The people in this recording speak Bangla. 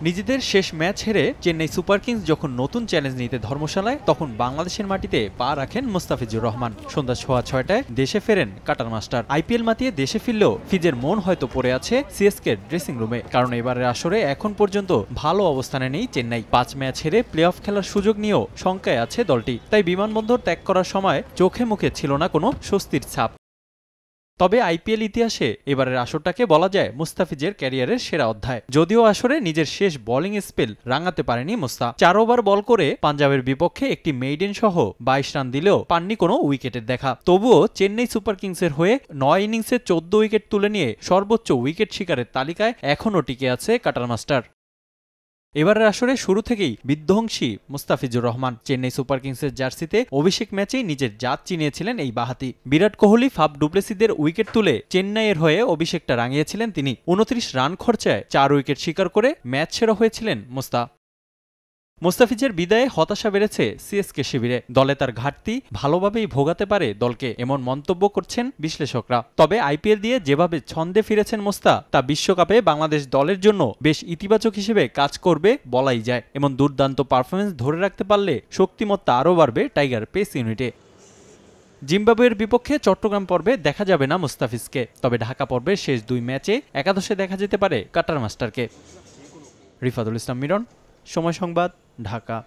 নিজেদের শেষ ম্যাচ হেরে চেন্নাই সুপার কিংস যখন নতুন চ্যালেঞ্জ নিতে ধর্মশালায় তখন বাংলাদেশের মাটিতে পা রাখেন মুস্তাফিজুর রহমান। সন্ধ্যা 6:30টায় দেশে ফেরেন কাটার মাস্টার। আইপিএল মাতিয়ে দেশে ফিরলেও ফিজের মন হয়তো পড়ে আছে সিএসকের ড্রেসিং রুমে, কারণ এবারের আসরে এখন পর্যন্ত ভালো অবস্থানে নেই চেন্নাই। 5 ম্যাচ হেরে প্লে অফ খেলার সুযোগ নিয়েও শঙ্কায় আছে দলটি, তাই বিমানবন্দর ত্যাগ করার সময় চোখে মুখে ছিল না কোনো স্বস্তির ছাপ। তবে আইপিএল ইতিহাসে এবারের আসরটাকে বলা যায় মুস্তাফিজের ক্যারিয়ারের সেরা অধ্যায়। যদিও আসরে নিজের শেষ বোলিং স্পেল রাঙাতে পারেনি মুস্তা। 4 ওভার বল করে পাঞ্জাবের বিপক্ষে একটি মেইডেন সহ 22 রান দিলেও পাননি কোনো উইকেটের দেখা। তবুও চেন্নাই সুপার কিংসের হয়ে 9 ইনিংসে 14 উইকেট তুলে নিয়ে সর্বোচ্চ উইকেট শিকারের তালিকায় এখনও টিকে আছে কাটার মাস্টার। এবারের আসরে শুরু থেকেই বিধ্বংসী মুস্তাফিজুর রহমান। চেন্নাই সুপার কিংসের জার্সিতে অভিষেক ম্যাচেই নিজের জাত চিনিয়েছিলেন এই বাঁহাতি। বিরাট কোহলি, ফাফ ডুপ্লেসিদের উইকেট তুলে চেন্নাইয়ের হয়ে অভিষেকটা রাঙিয়েছিলেন তিনি। 29 রান খরচায় 4 উইকেট শিকার করে ম্যাচ সেরা হয়েছিলেন মুস্তাফিজের বিদায়ে হতাশা বেড়েছে সিএসকে শিবিরে। দলে তার ঘাটতি ভালোভাবেই ভোগাতে পারে দলকে, এমন মন্তব্য করছেন বিশ্লেষকরা। তবে আইপিএল দিয়ে যেভাবে ছন্দে ফিরেছেন মুস্তা, তা বিশ্বকাপে বাংলাদেশ দলের জন্য বেশ ইতিবাচক হিসেবে কাজ করবে বলাই যায়। এমন দুর্দান্ত পারফরমেন্স ধরে রাখতে পারলে শক্তিমত্তা আরও বাড়বে টাইগার পেস ইউনিটে। জিম্বাবুয়ের বিপক্ষে চট্টগ্রাম পর্বে দেখা যাবে না মুস্তাফিজকে, তবে ঢাকা পর্বের শেষ 2 ম্যাচে একাদশে দেখা যেতে পারে কাটার মাস্টারকে। রিফাতুল ইসলাম মিরন, সময় সংবাদ, ঢাকা।